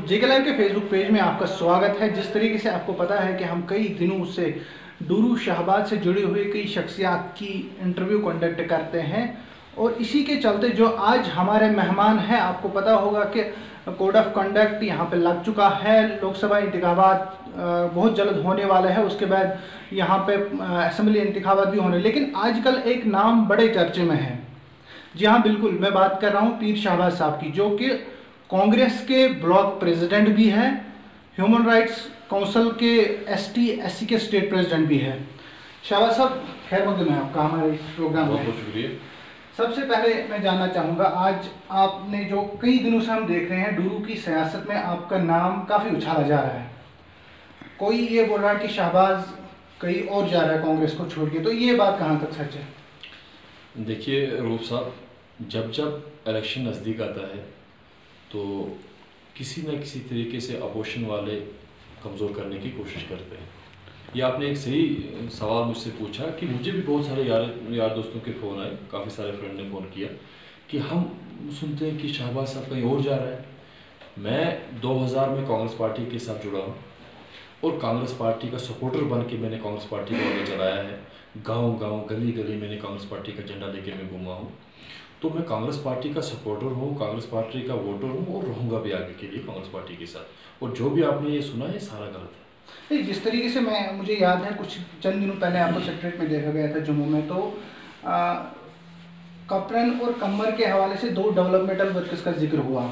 जेके live के Facebook page में आपका स्वागत है। जिस तरीके से आपको पता है कि हम कई दिनों से डूरू शाहबाद से जुड़े हुए कई शख्सियात की इंटरव्यू कंडक्ट करते हैं और इसी के चलते जो आज हमारे मेहमान हैं, आपको पता होगा कि कोड ऑफ कंडक्ट यहाँ पे लग चुका है। लोकसभा इंतखाबात बहुत जल्द होने वाले हैं, उसके बाद यहाँ पे असेंबली इंतखाबात भी होने, लेकिन आजकल एक नाम बड़े चर्चे में है। जी हाँ, बिल्कुल, मैं बात कर रहा हूँ पीर शाहबाज साहब की, जो कि कांग्रेस के ब्लॉक प्रेसिडेंट भी हैं, ह्यूमन राइट्स काउंसिल के ST/SC के स्टेट प्रेसिडेंट भी हैं। शाहबाज साहब, खैर मकदम है आपका हमारे इस प्रोग्राम में। बहुत बहुत शुक्रिया। सबसे पहले मैं जानना चाहूँगा, आज आपने जो कई दिनों से हम देख रहे हैं डूरू की सियासत में आपका नाम काफ़ी उछाला जा रहा है। कोई ये बोल रहा है कि शाहबाज कहीं और जा रहा है कांग्रेस को छोड़ के, तो ये बात कहाँ तक सच है? देखिए रूप साहब, जब जब इलेक्शन नज़दीक आता है तो किसी न किसी तरीके से अपोजिशन वाले कमज़ोर करने की कोशिश करते हैं। ये आपने एक सही सवाल मुझसे पूछा कि मुझे भी बहुत सारे यार दोस्तों के फ़ोन आए, काफ़ी सारे फ्रेंड ने फ़ोन किया कि हम सुनते हैं कि शाहबाज साहब कहीं और जा रहा है। मैं 2000 में कांग्रेस पार्टी के साथ जुड़ा हूँ और कांग्रेस पार्टी का सपोर्टर बन के मैंने कांग्रेस पार्टी को आगे चलाया है। गांव-गांव, गली-गली मैंने कांग्रेस पार्टी का झंडा लेके मैं घूमा हूँ। तो मैं कांग्रेस पार्टी का सपोर्टर हूँ, कांग्रेस पार्टी का वोटर हूँ और रहूँगा भी आगे के लिए कांग्रेस पार्टी के साथ। और जो भी आपने ये सुना है सारा गलत है। नहीं, जिस तरीके से मुझे याद है कुछ चंद दिनों पहले आपको सेक्रेटरीट में देखा गया था जम्मू में, तो कपरन और कमर के हवाले से 2 डेवलपमेंटल वर्कर्स का जिक्र हुआ।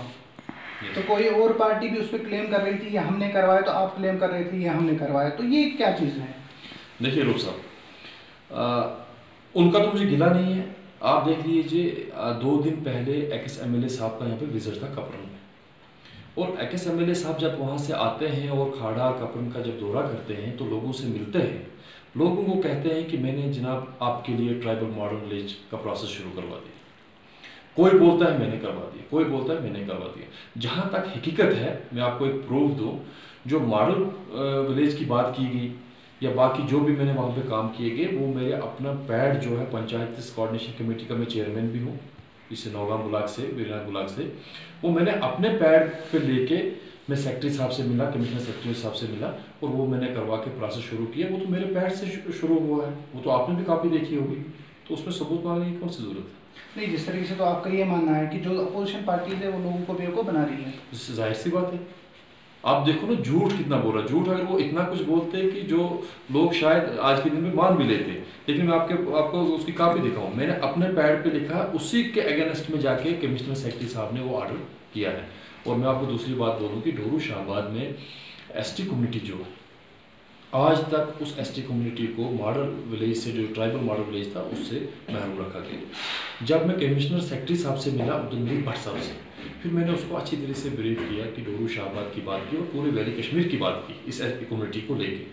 तो कोई और पार्टी भी उस पर क्लेम कर रही थी ये हमने करवाया, तो आप क्लेम कर रहे थे ये हमने करवाया, तो ये क्या चीज़ है? देखिए रूप साहब, उनका तो मुझे गिला नहीं है। आप देख लीजिए, 2 दिन पहले एक्स MLA साहब का यहाँ पे विजिट था कपरन में, और एक्स MLA साहब जब वहाँ से आते हैं और खाड़ा कपरन का जब दौरा करते हैं तो लोगों से मिलते हैं, लोगों को कहते हैं कि मैंने जनाब आपके लिए ट्राइबल मॉडर्न विलेज का प्रोसेस शुरू करवा दिया। कोई बोलता है मैंने करवा दिया, कोई बोलता है मैंने करवा दिया। जहाँ तक हकीकत है, मैं आपको एक प्रूफ दूँ, जो मॉडल विलेज की बात की गई या बाकी जो भी मैंने वहाँ पे काम किए गए, वो मेरे अपना पैड जो है पंचायत कोऑर्डिनेशन कमेटी का मैं चेयरमैन भी हूँ, इस नौगाम ब्लॉक से, वीरना ब्लॉक से, वो मैंने अपने पैड पे लेके मैं सेक्रेटरी साहब से मिला, कमिश्नर सेक्रेटरी साहब से मिला और वो मैंने करवा के प्रोसेस शुरू किया। वो तो मेरे पैड से शुरू हुआ है, वो तो आपने भी काफ़ी देखी होगी, तो उसमें सबूत मांगने की कौन सी ज़रूरत है? नहीं, जिस तरीके से तो आपका ये मानना है कि जो अपोजिशन पार्टी है वो लोगों को बेवकूफ़ बना रही है, जाहिर सी बात है। आप देखो ना, झूठ कितना बोल रहा है। झूठ अगर वो इतना कुछ बोलते हैं कि जो लोग शायद आज के दिन में मान भी लेते, लेकिन मैं आपको उसकी कापी दिखाऊं, मैंने अपने पैड पे लिखा, उसी के अगेंस्ट में जाके कमिश्नर सेक्रेटरी साहब ने वो ऑर्डर किया है। और मैं आपको दूसरी बात बोलूँ कि डूरू शाहबाद में ST कम्युनिटी जो आज तक, उस ST कम्युनिटी को मॉडल विलेज से, जो ट्राइबल मॉडल विलेज था, उससे महरूम रखा गया। जब मैं कमिश्नर सेक्रेटरी साहब से मिला, अब्दुल भट्ट साहब से, फिर मैंने उसको अच्छी तरह से ब्रीफ किया कि डूरू शाहबाद की बात की और पूरे वैली कश्मीर की बात की इस कम्युनिटी को लेके।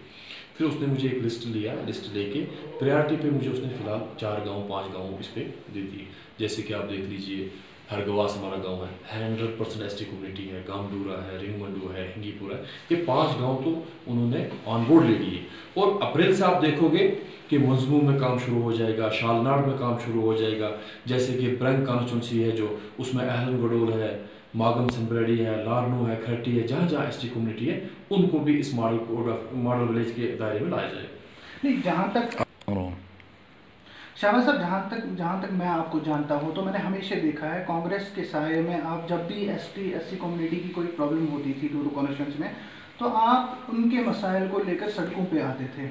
फिर उसने मुझे एक लिस्ट लिया, लिस्ट लेके प्रायोरिटी पे मुझे उसने फ़िलहाल 4 गाँव 5 गाँव इस पर दे दिए। जैसे कि आप देख लीजिए, हरगवास हमारा गांव है, 100% ST कम्युनिटी है, गामडूरा है, रिंगमंडू है, हिंगीपुरा है, ये 5 गांव तो उन्होंने ऑन बोर्ड ले लिए। और अप्रैल से आप देखोगे कि मजमू में काम शुरू हो जाएगा, शालनाड़ में काम शुरू हो जाएगा। जैसे कि ब्रंग कॉन्स्टिट्यूंसी है जो, उसमें अहलन गडोल है, मागम संबरेडी है, लारनू है, खरटी है, जहाँ जहाँ ST कम्युनिटी है उनको भी इस मॉडल विलेज के दायरे में लाया जाएगा। नहीं, जहाँ तक शाहबाज साहब, जहाँ तक मैं आपको जानता हूँ, तो मैंने हमेशा देखा है कांग्रेस के साये में आप जब भी ST/SC कम्युनिटी की कोई प्रॉब्लम होती थी डूरू कॉन्स्टिट्यूंसी में, तो आप उनके मसाइल को लेकर सड़कों पे आते थे।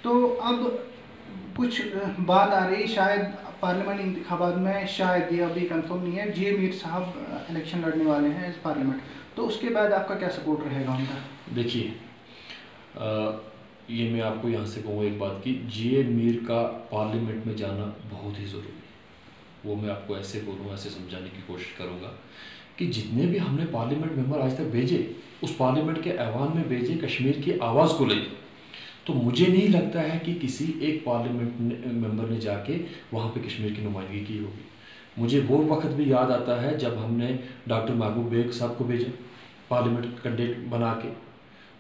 तो अब कुछ बात आ रही, शायद पार्लियामेंट इंतखाबात में, शायद ये अभी कंफर्म नहीं है, J मीर साहब इलेक्शन लड़ने वाले हैं इस पार्लियामेंट, तो उसके बाद आपका क्या सपोर्ट रहेगा उनका? देखिए, ये मैं आपको यहाँ से कहूँ एक बात की, J मीर का पार्लियामेंट में जाना बहुत ही ज़रूरी है। वो मैं आपको ऐसे बोलूँ, ऐसे समझाने की कोशिश करूँगा कि जितने भी हमने पार्लियामेंट मेंबर आज तक भेजे, उस पार्लियामेंट के ऐवान में भेजे कश्मीर की आवाज़ को लेकर, तो मुझे नहीं लगता है कि किसी एक पार्लियामेंट मेंबर ने जाके वहाँ पे कश्मीर की नुमाइंदगी की होगी। मुझे वो वक्त भी याद आता है जब हमने डॉक्टर महबूब बेग साहब को भेजा पार्लियामेंट कैंडिडेट बना के,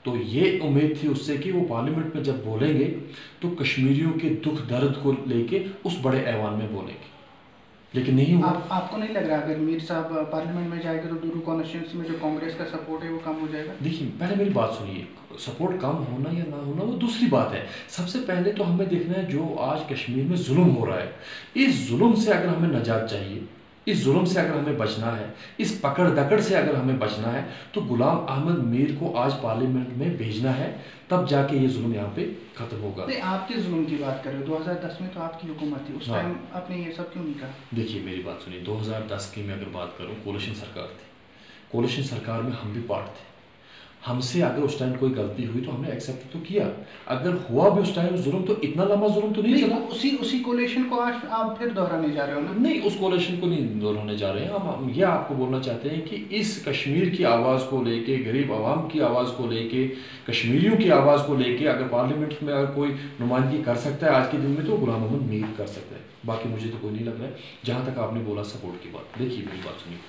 तो ये उम्मीद थी उससे कि वो पार्लियामेंट में जब बोलेंगे तो कश्मीरियों के दुख दर्द को लेके उस बड़े ऐवान में बोलेंगे। लेकिन नहीं हुआ। आपको नहीं लग रहा अगर मीर साहब पार्लियामेंट में जाएगा तो डूरू कॉन्स्टिट्यूंसी में जो कांग्रेस का सपोर्ट है वो कम हो जाएगा? देखिए पहले मेरी बात सुनिए, सपोर्ट कम होना या ना होना वो दूसरी बात है। सबसे पहले तो हमें देखना है जो आज कश्मीर में जुल्म हो रहा है, इस जुल्म से अगर हमें निजात चाहिए, इस जुल्म से अगर हमें बचना है, इस पकड़ दकड़ से अगर हमें बचना है, तो गुलाम अहमद मीर को आज पार्लियामेंट में भेजना है, तब जाके ये जुल्म यहाँ पे खत्म होगा। नहीं, आपके जुल्म की बात कर रहे हो, 2010 में तो आपकी हुकूमत थी, उस टाइम आपने ये सब क्यों नहीं कहा? देखिए मेरी बात सुनिए, 2010 की मैं अगर बात करूँ, कोalition सरकार थी, कोalition सरकार में हम भी पार्ट थे। हमसे अगर उस टाइम कोई गलती हुई तो हमने एक्सेप्ट तो किया, अगर हुआ भी उस टाइम जुल्म तो इतना लंबा जुल्म तो नहीं चला। उसी कोलेशन को आज आप फिर दोहराने जा रहे हो ना? नहीं, उस कोलेशन को नहीं दोहराने जा रहे हैं हम ये आपको बोलना चाहते हैं कि इस कश्मीर की आवाज़ को लेके, गरीब आवाम की आवाज़ को लेके, कश्मीरियों की आवाज़ को लेके अगर पार्लियामेंट में अगर कोई नुमाइंदगी कर सकता है आज के दिन में तो गुलाम अहमद मीर कर सकता है, बाकी मुझे तो कोई नहीं लग रहा है। जहाँ तक आपने बोला सपोर्ट की बात, देखिए मेरी बात सुनिए,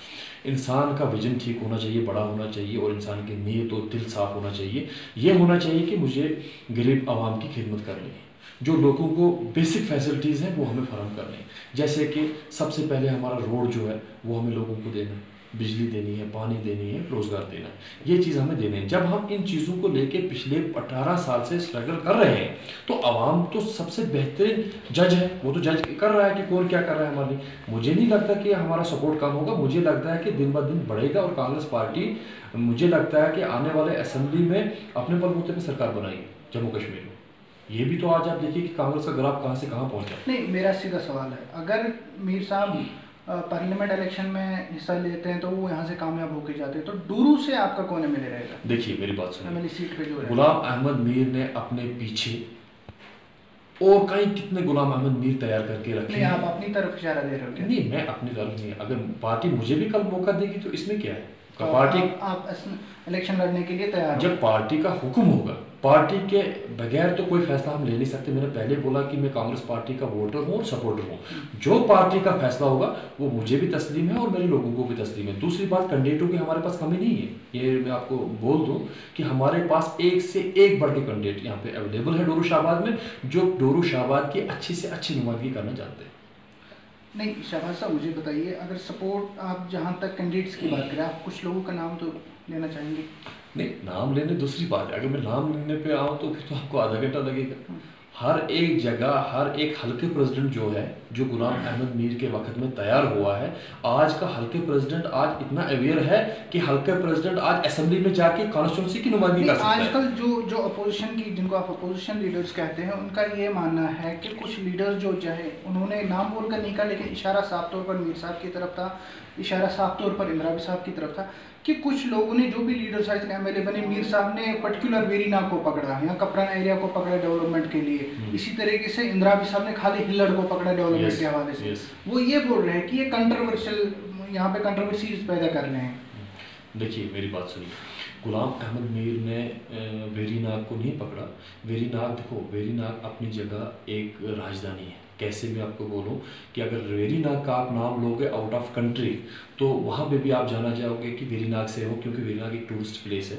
इंसान का विजन ठीक होना चाहिए, बड़ा होना चाहिए, और इंसान की नीयत और दिल साफ होना चाहिए। ये होना चाहिए कि मुझे गरीब आवाम की खिदमत करनी है, जो लोगों को बेसिक फैसिलिटीज़ हैं वो हमें फराहम करनी है। जैसे कि सबसे पहले हमारा रोड जो है वो हमें लोगों को देना है, बिजली देनी है, पानी देनी है, रोज़गार देना है, ये चीज़ हमें देनी है। जब हम इन चीज़ों को लेके पिछले 18 साल से स्ट्रगल कर रहे हैं तो आवाम तो सबसे बेहतरीन जज है, वो तो जज कर रहा है कि कौन क्या कर रहा है हमारे लिए। मुझे नहीं लगता कि हमारा सपोर्ट कम होगा, मुझे लगता है कि दिन ब दिन बढ़ेगा, और कांग्रेस पार्टी मुझे लगता है कि आने वाले असेंबली में अपने बलबूते पर सरकार बनाएगी जम्मू कश्मीर में। ये भी तो आज आप देखिए कि कांग्रेस का ग्राफ कहाँ से कहाँ पहुँचा। नहीं, मेरा सीधा सवाल है, अगर मीर साहब पार्लियामेंट इलेक्शन में हिस्सा लेते हैं तो वो यहाँ से कामयाब होके जाते हैं, तो डूरू से आपका कौन मिले रहेगा? देखिए मेरी बात सुनिए, मेरी सीट पे जो गुलाम अहमद मीर ने अपने पीछे और कई कितने गुलाम अहमद मीर तैयार करके रखे। नहीं, आप अपनी तरफ इशारा दे रहे हो क्या? नहीं, मैं अपनी तरफ नहीं, अगर पार्टी मुझे भी कल मौका देगी तो इसमें क्या है, तो पार्टी आप इलेक्शन लड़ने के लिए तैयार? जब पार्टी का हुक्म होगा, पार्टी के बगैर तो कोई फैसला हम ले नहीं सकते। मैंने पहले बोला कि मैं कांग्रेस पार्टी का वोटर हूँ और सपोर्टर हूँ, जो पार्टी का फैसला होगा वो मुझे भी तस्लीम है और मेरे लोगों को भी तस्लीम है। दूसरी बात, कैंडिडेटों की हमारे पास कमी नहीं है, ये मैं आपको बोल दूँ कि हमारे पास एक से एक बढ़ के कैंडिडेट यहाँ पे अवेलेबल है डोरू शाहबाद में, जो डोरू शाहबाद की अच्छी से अच्छी नुमाइंदगी करना चाहते हैं। नहीं शहबाज साहब, मुझे बताइए, अगर सपोर्ट आप जहाँ तक कैंडिडेट्स की बात करें, आप कुछ लोगों का नाम तो लेना चाहेंगे? नहीं, नाम लेने दूसरी बात है, अगर मैं नाम लेने पे आऊँ तो फिर तो आपको आधा घंटा लगेगा। हर एक जगह, हर एक हल्के प्रेसिडेंट जो है, जो गुलाम अहमद मीर के वक्त में तैयार हुआ है, आज का हल्के प्रेसिडेंट आज इतना अवेयर है कि हल्के प्रेसिडेंट आज असेंबली में जाके कॉन्स्टिट्यूंसी की नुमाइंदगी कर सकता है। आजकल जो अपोजिशन की, जिनको आप अपोजिशन लीडर्स कहते हैं, उनका ये मानना है कि कुछ लीडर्स जो चाहे, उन्होंने नाम बोलकर नहीं कहा, लेकिन इशारा साफ तौर पर मीर साहब की तरफ था, इशारा साफ तौर पर इंदिरा साहब की तरफ था कि कुछ लोगों ने, जो भी लीडर्स आज तक एमएलए बने, मीर साहब ने पर्टिकुलर वेरीनाग को पकड़ा, यहाँ कपरान एरिया को पकड़ा डेवलपमेंट के लिए, इसी तरीके से इंदिरा साहब ने खाली हिल्लड़ को पकड़ा डेवलपमेंट के हवाले से। वो ये बोल रहे हैं कि ये कंट्रोवर्शियल, यहाँ पे कंट्रोवर्सीज पैदा कर रहे हैं। देखिए मेरी बात सुनिए, गुलाम अहमद मीर ने वेरीनाग को नहीं पकड़ा। वेरीनाग, देखो वेरीनाग अपनी जगह एक राजधानी है। कैसे मैं आपको बोलूं कि अगर वेरीनाग का आप नाम लोगे आउट ऑफ कंट्री तो वहाँ पे भी आप जाना चाहोगे कि वेरीनाग से हो, क्योंकि वेरीनाग एक टूरिस्ट प्लेस है,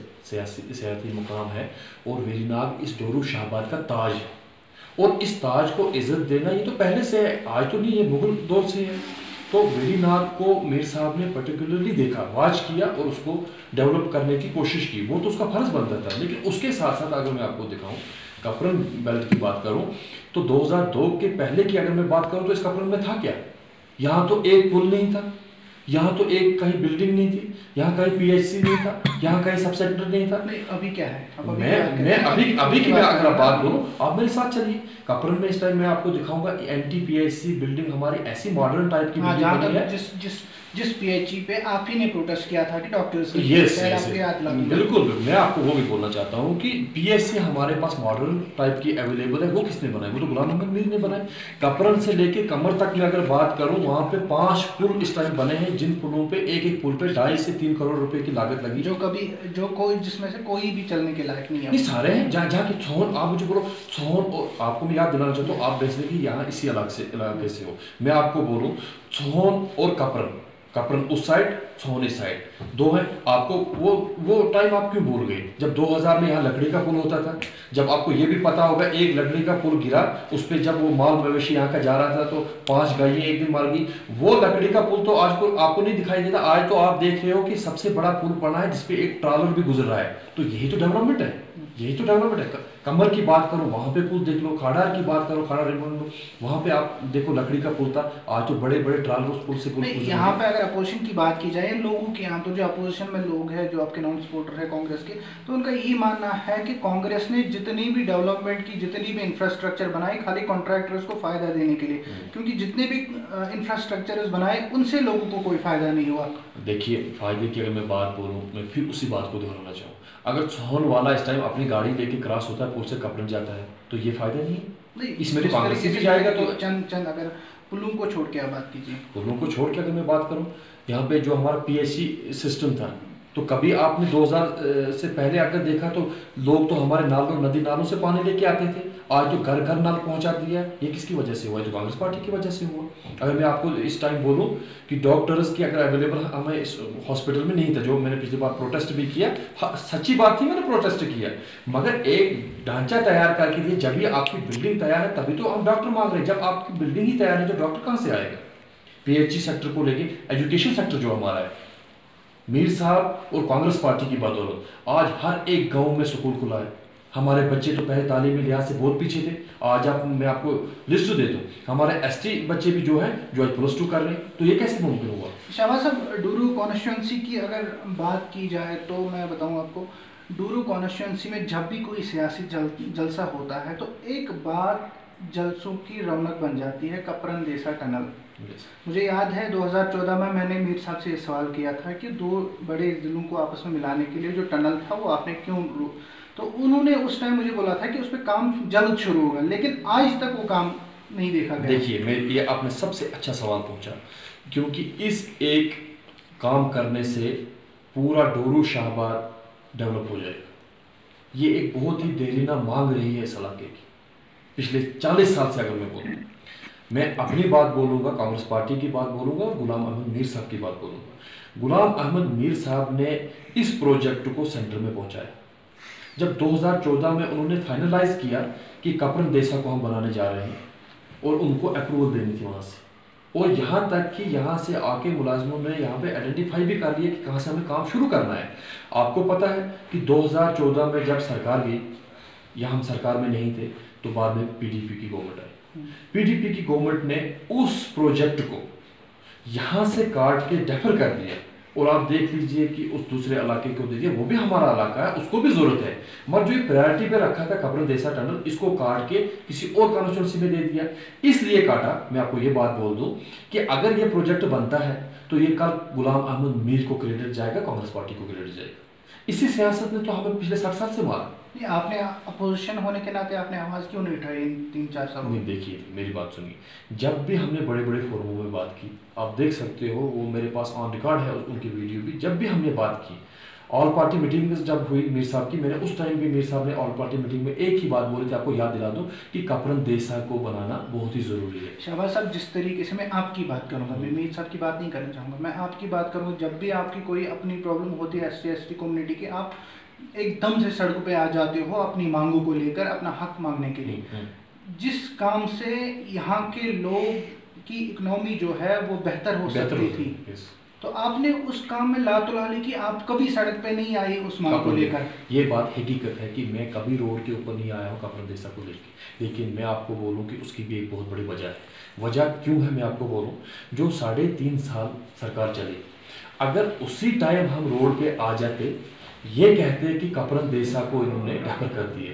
सियासी मुकाम है, और वेरीनाग इस डोरू शाहबाद का ताज है, और इस ताज को इज्जत देना ये तो पहले से है, आज तो नहीं, ये मुगल दौर से है। तो वेरीनाग को मीर साहब ने पर्टिकुलरली देखा, वॉच किया और उसको डेवलप करने की कोशिश की, वो तो उसका फर्ज बनता था। लेकिन उसके साथ साथ अगर मैं आपको दिखाऊं, कपरन बेल्ट की बात करूं तो 2002 के पहले की अगर मैं बात करूं तो इस कपरन में था क्या? यहाँ तो एक पुल नहीं था, यहाँ तो एक कहीं बिल्डिंग नहीं थी, यहाँ कहीं पीएचसी नहीं था, यहाँ कहीं सब सेंटर नहीं था। नहीं, अभी क्या है? मैं अभी की मैं अगर बात करूँ, आप मेरे साथ चलिए, कपरन में इस टाइम मैं आपको दिखाऊंगा एनटीपीएचसी बिल्डिंग हमारी ऐसी मॉडर्न टाइप की बिल्डिंग बनी है। जिस पीएचई पे आप ही ने प्रोटेस्ट किया था कि डॉक्टर्स बिल्कुल, मैं आपको वो भी बोलना चाहता हूँ कि पीएचसी हमारे पास मॉडर्न टाइप की अवेलेबल है। वो किसने बनाई? वो तो गुलाम अहमद मीर ने बनाई। कपरन से लेके कमर तक में अगर बात करूँ, वहाँ पे 5 पुल इस टाइम बने हैं, जिन पुलों पे एक पुल पे 2.5 से 3 करोड़ रुपए की लागत लगी, जिसमें से कोई भी चलने के लायक नहीं है। नहीं, सारे हैं। जहाँ की सोन, आप मुझे बोलो सोन, और आपको मैं याद दिलाना चाहता हूँ, आप बेसिकली यहाँ इसी इलाके से हो, मैं आपको बोलूँ सोन और कपरन कपरन उस साइड, सोहन इस साइड, दो है। आपको वो टाइम आप क्यों भूल गए जब 2000 में यहाँ लकड़ी का पुल होता था? जब आपको ये भी पता होगा एक लकड़ी का पुल गिरा, उस पर जब वो माल मवेशी यहाँ का जा रहा था तो 5 गायें एक दिन मार गई। वो लकड़ी का पुल तो आज को आपको नहीं दिखाई देता। आज तो आप देख रहे हो कि सबसे बड़ा पुल पड़ा है जिसपे एक ट्रॉलर भी गुजर रहा है। तो यही तो डेवलपमेंट है, यही तो डेवलपमेंट है। कमर की बात करो, वहां पे पुल देख लो। खाड़ार की बात करो, खाड़ा रिमोट लो, वहां पे आप देखो लकड़ी का पुल था। आज तो बड़े बड़े ट्रॉलर उस पुल से पुल यहाँ पे अगर अपोजिशन की बात की जाए लोगों के यहाँ, तो जो अपोजिशन में लोग हैं जो आपके नॉन सपोर्टर है कांग्रेस के, तो उनका यही मानना है कि कांग्रेस ने जितनी भी डेवलपमेंट की, जितनी भी इंफ्रास्ट्रक्चर बनाई, खाली कॉन्ट्रैक्टर्स को फायदा देने के लिए, क्योंकि जितने भी इंफ्रास्ट्रक्चर बनाए उनसे लोगों को कोई फायदा नहीं हुआ। देखिए, फायदे की अगर मैं बात बोलूँ, मैं फिर उसी बात को दोहराना चाहूँ। अगर सोहन वाला इस टाइम अपनी गाड़ी लेके क्रॉस होता है पुल से कपरन जाता है तो ये फायदा नहीं है। इसमें तो कांग्रेस भी जाएगा। तो चंद अगर पुलों को छोड़ के आप बात कीजिए, पुलों को छोड़ के अगर मैं बात करूं, यहाँ पे जो हमारा पीएचसी सिस्टम था, तो कभी आपने 2000 से पहले अगर देखा तो लोग तो हमारे नालों, नदी नालों से पानी लेके आते थे। आज तो घर घर नल पहुंचा दिया। ये किसकी वजह से हुआ है? तो कांग्रेस पार्टी की वजह से हुआ। अगर मैं आपको इस टाइम बोलूं कि डॉक्टर्स की अगर अवेलेबल हमें इस हॉस्पिटल में नहीं था, जो मैंने पिछली बार प्रोटेस्ट भी किया, सच्ची बात थी, मैंने प्रोटेस्ट किया, मगर एक ढांचा तैयार करके दिए। जब भी आपकी बिल्डिंग तैयार है तभी तो हम डॉक्टर मांग रहे हैं। जब आपकी बिल्डिंग ही तैयार है तो डॉक्टर कहाँ से आएगा? पीएचई सेक्टर को लेके, एजुकेशन सेक्टर जो हमारा है, मीर साहब और कांग्रेस पार्टी की बदौलत आज हर एक गांव में स्कूल खुला है। हमारे बच्चे तो पहले तालीमी लिहाज से बहुत पीछे थे। आज मैं आपको लिस्ट दे दूं, हमारे एसटी बच्चे भी जो हैं जो आज +2 कर रहे हैं। तो ये कैसे मुमकिन हुआ? शाहबाज साहब, डूरू कॉन्स्टिट्यूंसी की अगर बात की जाए तो मैं बताऊं आपको, डूरू कॉन्स्टिट्यूंसी में जब भी कोई सियासी जलसा होता है तो एक बार जलसों की रौनक बन जाती है, कपरन देसा टनल। मुझे याद है 2014 में मैंने मीर साहब से ये सवाल किया था कि 2 बड़े जिलों को आपस में मिलाने के लिए जो टनल था वो आपने क्यों, तो उन्होंने उस टाइम मुझे बोला था कि उस पर काम जल्द शुरू होगा, लेकिन आज तक वो काम नहीं देखा गया। देखिए, ये आपने सबसे अच्छा सवाल पूछा, क्योंकि इस एक काम करने से पूरा डोरू शाहबाद डेवलप हो जाएगा। ये एक बहुत ही देरीना मांग रही है इस इलाके की पिछले 40 साल से। अगर मैं बोलूँ, मैं अपनी बात बोलूँगा, कांग्रेस पार्टी की बात बोलूँगा, गुलाम अहमद मीर साहब की बात बोलूँगा। गुलाम अहमद मीर साहब ने इस प्रोजेक्ट को सेंटर में पहुँचाया। जब 2014 में उन्होंने फाइनलाइज किया कि कपरन देसा को हम बनाने जा रहे हैं और उनको अप्रूवल देनी थी वहाँ से, और यहाँ तक कि यहाँ से आके मुलाजमों ने यहाँ पे आइडेंटिफाई भी कर लिया कि कहाँ से हमें काम शुरू करना है। आपको पता है कि 2014 में जब सरकार गई, या हम सरकार में नहीं थे, तो बाद में पीडीपी की गवर्नमेंट आई। पीडीपी की गवर्नमेंट ने उस प्रोजेक्ट को यहाँ से काट के डेफर कर दिया, और आप देख लीजिए कि उस दूसरे इलाके को दे दिया, वो भी हमारा इलाका है, उसको भी जरूरत है, मगर जो प्रायोरिटी पे रखा था कपरन देसा टनल, इसको काट के किसी और कॉन्स्टिट्यूंसी में दे दिया। इसलिए काटा, मैं आपको ये बात बोल दूं कि अगर ये प्रोजेक्ट बनता है तो ये कल गुलाम अहमद मीर को क्रेडिट जाएगा, कांग्रेस पार्टी को क्रेडिट जाएगा। इसी सियासत ने तो हमें पिछले 60 साल से मारा। आपने अपोजिशन होने के नाते आपने आवाज़ क्यों नहीं उठाई इन 3-4 सालों में? देखिए, मेरी बात सुनिए, जब भी हमने बड़े बड़े फोरमों में बात की, आप देख सकते हो, वो मेरे पास ऑन रिकॉर्ड है उनकी वीडियो भी, जब भी हमने बात की, ऑल पार्टी मीटिंग जब हुई मीर साहब की, मैंने उस टाइम भी मीर साहब ने ऑल पार्टी मीटिंग में एक ही बात बोली थी, आपको याद दिला दूं, कि कपरन देसा को बनाना बहुत ही जरूरी है। शाहबाज साहब, जिस तरीके से मैं आपकी बात करूंगा, मैं मीर साहब की बात नहीं करना चाहूँगा, मैं आपकी बात करूँगा, जब भी आपकी कोई अपनी प्रॉब्लम होती है SC/ST कम्युनिटी की, आप एकदम से सड़कों पे आ जाते हो अपनी मांगों को लेकर, अपना हक मांगने के लिए, जिस काम से यहाँ के लोग की इकोनॉमी जो है वो बेहतर हो सकती थी, तो आपने उस काम में लातुलाली की, आप कभी सड़क पे नहीं आए उस मांग को लेकर। ये बात हकीकत है कि मैं कभी रोड के ऊपर नहीं आया हूँ कपरन देसा को लेकर, लेकिन मैं आपको बोलूँ कि उसकी भी एक बहुत बड़ी वजह है। वजह क्यों है मैं आपको बोलूँ, जो 3.5 साल सरकार चली, अगर उसी टाइम हम रोड पे आ जाते, ये कहते हैं कि कपरन देसा को इन्होंने ढकर कर दिया,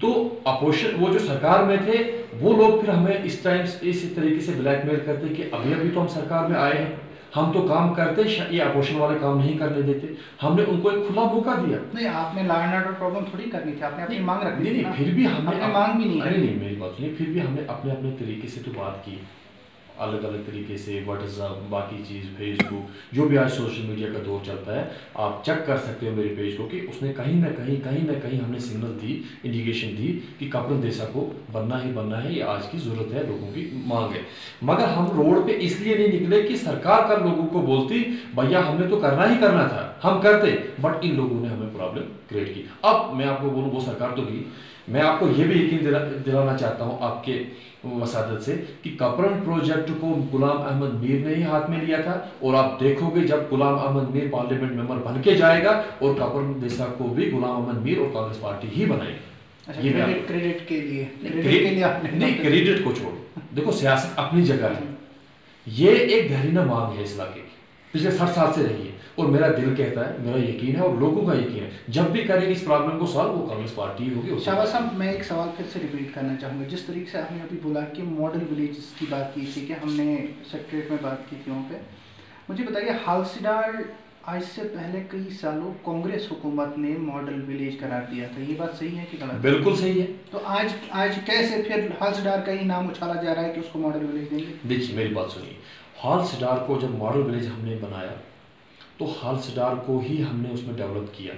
तो अपोजिशन वो जो सरकार में थे वो लोग फिर हमें इस टाइम इस तरीके से ब्लैकमेल करते कि अभी अभी तो हम सरकार में आए हैं, हम तो काम करते, ये अपोजिशन वाले काम नहीं करने देते। हमने उनको एक खुला मौका दिया। नहीं, आपने लॉ एंड ऑर्डर प्रॉब्लम थोड़ी करनी थी, आपने अपनी मांग रखनी थी। फिर भी हमने मांग भी नहीं, नहीं, मेरी बात सुनिए, फिर भी हमने अपने अपने तरीके से तो बात की। अलग अलग तरीके से व्हाट्सअप, बाकी चीज़, फेसबुक, जो भी आज सोशल मीडिया का दौर चलता है, आप चेक कर सकते हो मेरे पेज को कि उसने कहीं ना कहीं हमने सिग्नल दी, इंडिकेशन दी कि कपिल देसा को बनना ही बनना है, ये आज की ज़रूरत है, लोगों की मांग है। मगर हम रोड पे इसलिए नहीं निकले कि सरकार कर लोगों को बोलती भैया हमने तो करना ही करना था, हम करते, बट इन लोगों ने हमें प्रॉब्लम क्रिएट की। अब मैं आपको बोलूँ, वो सरकार तो की, मैं आपको ये भी यकीन दिलाना चाहता हूँ आपके वसादत से कि कपरन प्रोजेक्ट को गुलाम अहमद मीर ने ही हाथ में लिया था, और आप देखोगे जब गुलाम अहमद मीर पार्लियामेंट मेंबर बन के जाएगा और कपरन देसा को भी गुलाम अहमद मीर और कांग्रेस पार्टी ही बनाएगी। अच्छा, क्रेडिट के लिए आपने नहीं, क्रेडिट को छोड़ो, देखो सियासत अपनी जगह है, ये एक गहरीना मांग है इस इलाके की, पिछले 60 साल से रही है, और मेरा दिल कहता है, मेरा यकीन है और लोगों का यकीन है, जब भी करेगी इस प्रॉब्लम को सॉल्व वो कांग्रेस पार्टी होगी। शाहबाज साहब, मैं एक सवाल फिर से रिपीट करना चाहूँगा। जिस तरीके से आपने अभी बोला कि मॉडल विलेज की बात की थी, कि हमने सेक्रेटरीट में बात की थी वहाँ पे, मुझे बताइए हालसीडार आज से पहले कई सालों कांग्रेस हुकूमत ने मॉडल विलेज करार दिया था, ये बात सही है कि गलत? बिल्कुल सही है। तो आज कैसे फिर हालसीडार का ही नाम उछाला जा रहा है कि उसको मॉडल विलेज देंगे? देखिए मेरी बात सुनिए, हालसीडार को जब मॉडल विलेज हमने बनाया तो हालसीडार को ही हमने उसमें डेवलप किया,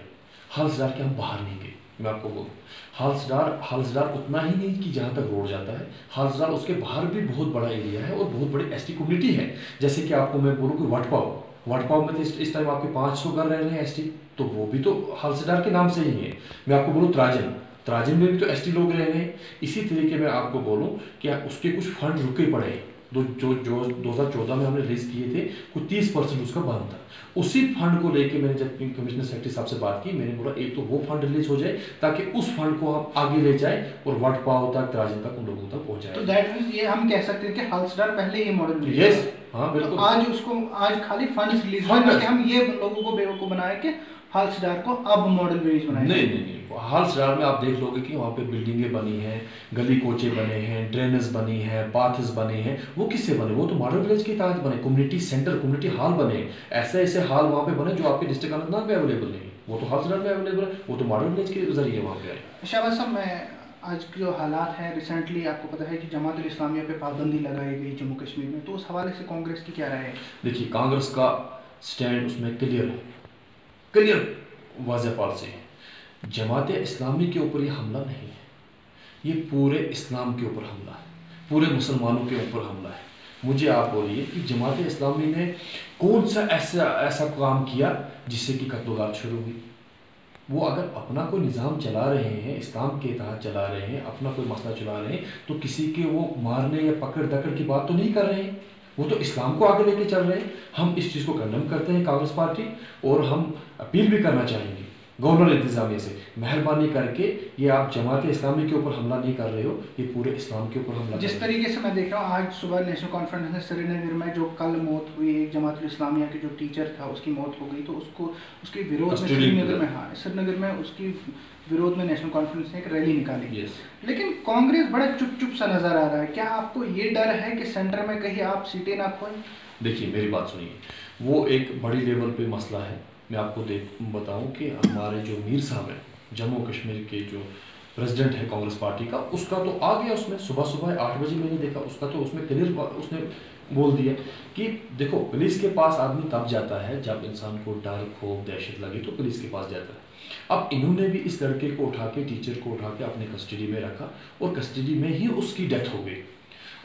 हालसीडार के हम बाहर नहीं गए। मैं आपको बोलूँ, हालसीडार उतना ही नहीं कि जहाँ तक रोड जाता है, हालसीडार उसके बाहर भी बहुत बड़ा एरिया है और बहुत बड़ी एसटी कम्युनिटी है। जैसे कि आपको मैं बोलूँ कि वटपाव में तो इस टाइम आपके 500 घर रह रहे हैं एसटी, तो वो भी तो हालसीडार के नाम से ही है। मैं आपको बोलूँ त्राजन में भी तो एसटी लोग रह रहे हैं। इसी तरीके में आपको बोलूँ कि उसके कुछ फंड रुके पड़े हैं, जो 2014 में हमने रिलीज किए थे, कुछ 30% उसका बंद था। उसी फंड को लेके मैंने जब कमिश्नर सेक्रेटरी साहब से बात की, मैंने बोला एक तो वो फंड रिलीज हो जाए ताकि उस फंड को हम आगे ले जाए और वटपाव तक, त्राजन तक उन लोगों तक पहुंचाए। तो दैट मींस ये हम कह सकते हैं कि हालसीडार पहले ये मॉडल, यस, हाँ बिल्कुल। तो आज खाली फंड्स रिलीज हुए कि हम ये लोगों को बेवकूफ बनाए कि हालसीडार को अब मॉडल विलेज बनाए। नहीं, हालसीडार में आप देख लोगे कि वहाँ पे बिल्डिंगें बनी हैं, गली कोचे बने हैं, ड्रेनेज बनी हैं, पाथ्स बने हैं, वो किससे बने? वो तो मॉडल विलेज के तहत बने, कम्युनिटी सेंटर, कम्युनिटी हॉल बने, ऐसे हाल वहाँ पे बने जो आपके डिस्ट्रिक्ट अनंतनाग में अवेलेबल नहीं, वो तो हालसीडार में अवेलेबल है, वो तो मॉडल विलेज के जरिए वहाँ पे आए। शाहबाज साहब, मैं आज के जो हालात हैं, रिसेंटली आपको पता है कि जमात उल इस्लामिया पे पाबंदी लगाई गई जम्मू कश्मीर में, तो उस हवाले से कांग्रेस की क्या राय है? देखिए कांग्रेस का स्टैंड उसमें क्लियर वाज़ेह पॉलिसी है। जमात इस्लामी के ऊपर ये हमला नहीं है, ये पूरे इस्लाम के ऊपर हमला है, पूरे मुसलमानों के ऊपर हमला है। मुझे आप बोलिए कि जमात इस्लामी ने कौन सा ऐसा काम किया जिससे कि कत्ल शुरू हुई? वो अगर अपना कोई निज़ाम चला रहे हैं, इस्लाम के तहत चला रहे हैं, अपना कोई मसला चला रहे हैं, तो किसी के वो मारने या पकड़ दकड़ की बात तो नहीं कर रहे हैं, वो तो इस्लाम को आगे लेके चल रहे हैं। हम इस चीज़ को कंडेम करते हैं कांग्रेस पार्टी, और हम अपील भी करना चाहेंगे गवर्नर इंतजामिया से, मेहरबानी करके ये आप जमात इस्लामी के ऊपर हमला नहीं कर रहे हो, ये पूरे इस्लाम के ऊपर हमला। जिस तरीके से मैं देख रहा हूँ, आज सुबह नेशनल कॉन्फ्रेंस में श्रीनगर में जो कल मौत हुई, एक जमात इस्लामिया के जो टीचर था उसकी मौत हो गई, तो उसके विरोध में श्रीनगर में उसकी विरोध में नेशनल कॉन्फ्रेंस ने एक रैली निकाली। लेकिन कांग्रेस बड़ा चुप सा नजर आ रहा है। क्या आपको ये डर है कि सेंटर में कहीं आप सीटें ना खोएं? देखिए मेरी बात सुनिए, वो एक बड़ी लेवल पे मसला है। मैं आपको बताऊं कि हमारे जो मीर साहब हैं, जम्मू कश्मीर के जो प्रेसिडेंट है कांग्रेस पार्टी का, उसका तो आ गया, उसमें सुबह 8 बजे मैंने देखा, उसका तो उसमें क्लियर उसने बोल दिया कि देखो पुलिस के पास आदमी तब जाता है जब इंसान को डर, खौफ, दहशत लगे तो पुलिस के पास जाता है। अब इन्होंने भी इस लड़के को उठा के, टीचर को उठा के अपने कस्टडी में रखा और कस्टडी में ही उसकी डेथ हो गई।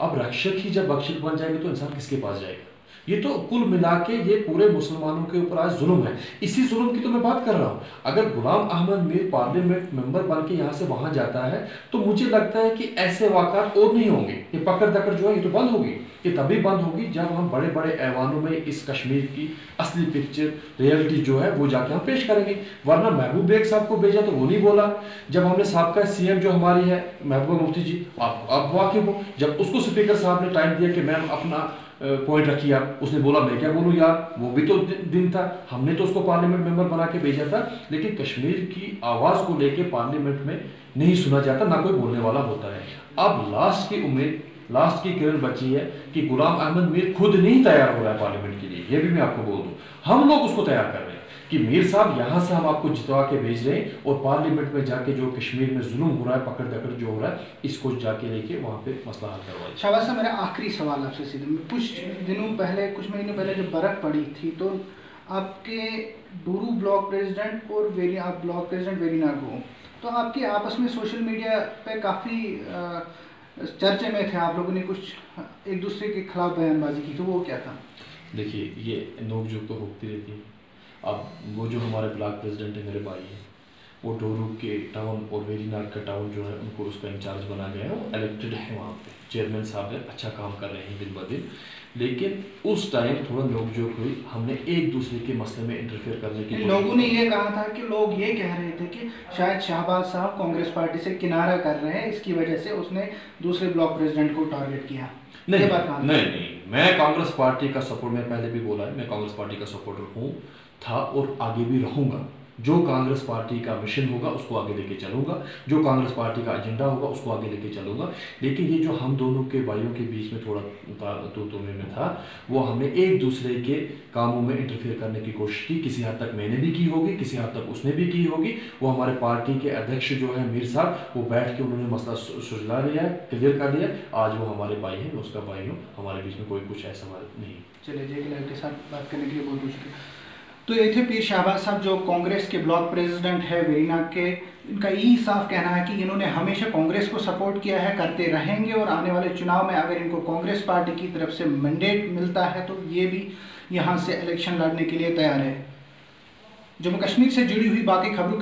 अब रक्षक ही जब भक्षक बन जाएंगे तो इंसान किसके पास जाएगा? ये तो कुल मिला के ये पूरे मुसलमानों के ऊपर आज जुल्म है। इसी जुल्म की तो मैं बात कर रहा हूँ। अगर गुलाम अहमद मीर पार्लियामेंट मेंबर बन के यहाँ से वहाँ जाता है तो मुझे लगता है कि ऐसे वाक़ात और नहीं होंगे। ये पकड़ दकड़ जो है ये तो बंद होगी। ये तभी बंद होगी जब हम बड़े बड़े ऐवानों में इस कश्मीर की असली पिक्चर, रियलिटी जो है वो जाके हम पेश करेंगे। वरना महबूब बेग साहब को भेजा तो वो नहीं बोला। जब हमने साहब CM जो हमारी है महबूबा मुफ्ती जी, आप वाकिफ हो, जब उसको स्पीकर साहब ने टाइम दिया कि मैम अपना पॉइंट रखिए आप, उसने बोला मैं क्या बोलूँ यार, वो भी तो दिन था, हमने तो उसको पार्लियामेंट मेंबर बना के भेजा था। लेकिन कश्मीर की आवाज़ को लेके पार्लियामेंट में नहीं सुना जाता, ना कोई बोलने वाला होता है। अब लास्ट की उम्मीद, लास्ट की किरण बची है कि गुलाम अहमद मीर खुद नहीं तैयार हो रहा है पार्लियामेंट के लिए। ये भी मैं आपको बोल दूँ, हम लोग उसको तैयार कर रहे हैं। कि मीर साहब यहाँ से हम आपको जितवा के भेज रहे हैं और पार्लियामेंट में जाके जो कश्मीर में जुल्म हो रहा है, पकड़ दकड़ जो हो रहा है, इसको जाके लेके वहाँ पे मसला हल करवाइए। शाहबाज साहब, मेरा आखिरी सवाल आपसे सीधे, कुछ दिनों पहले, कुछ महीनों पहले जब बर्फ़ पड़ी थी तो आपके डूरू ब्लॉक प्रेसिडेंट और आप ब्लॉक प्रेसिडेंट वेरीनाग हो, तो आपके आपस में सोशल मीडिया पे काफ़ी चर्चे में थे, आप लोगों ने कुछ एक दूसरे के खिलाफ बयानबाजी की, तो वो क्या था? देखिए, ये नोकझोंक तो होती रहती है। अब वो जो हमारे ब्लॉक प्रेसिडेंट है, मेरे भाई हैं, वो डोरू के टाउन और वेरीनाग का टाउन जो है उनको उसका इंचार्ज बना गया है, वो इलेक्टेड है, वहाँ पे चेयरमैन साहब है, अच्छा काम कर रहे हैं दिन ब दिन। लेकिन उस टाइम थोड़ा नोकझोंक हुई, हमने एक दूसरे के मसले में इंटरफेयर करने की लोगों ने ये कहा था कि लोग ये कह रहे थे कि शायद शाहबाज साहब कांग्रेस पार्टी से किनारा कर रहे हैं, इसकी वजह से उसने दूसरे ब्लॉक प्रेसिडेंट को टारगेट किया। नहीं, मैं कांग्रेस पार्टी का सपोर्ट, मैं पहले भी बोला है, मैं कांग्रेस पार्टी का सपोर्टर हूँ, था और आगे भी रहूँगा। जो कांग्रेस पार्टी का मिशन होगा उसको आगे लेके चलूँगा, जो कांग्रेस पार्टी का एजेंडा होगा उसको आगे लेके चलूँगा। लेकिन ये जो हम दोनों के भाइयों के बीच में थोड़ा तो में था, वो हमने एक दूसरे के कामों में इंटरफेयर करने की कोशिश की। किसी हद तक मैंने भी की होगी, किसी हद तक उसने भी की होगी। वो हमारे पार्टी के अध्यक्ष जो है मीर साहब, वो बैठ के उन्होंने मसला सुलझा लिया है, क्लियर कर दिया। आज वो हमारे भाई हैं, मैं उसका भाई हूँ, हमारे बीच में कोई कुछ ऐसा नहीं। चलिए, जे के साथ बात करने के लिए बहुत शुक्रिया। तो ये थे पीर शाहबाज साहब, जो कांग्रेस के ब्लॉक प्रेसिडेंट है वेरीनाग के। इनका यही साफ कहना है कि इन्होंने हमेशा कांग्रेस को सपोर्ट किया है, करते रहेंगे, और आने वाले चुनाव में अगर इनको कांग्रेस पार्टी की तरफ से मैंडेट मिलता है तो ये भी यहाँ से इलेक्शन लड़ने के लिए तैयार है। जम्मू कश्मीर से जुड़ी हुई बाकी खबरों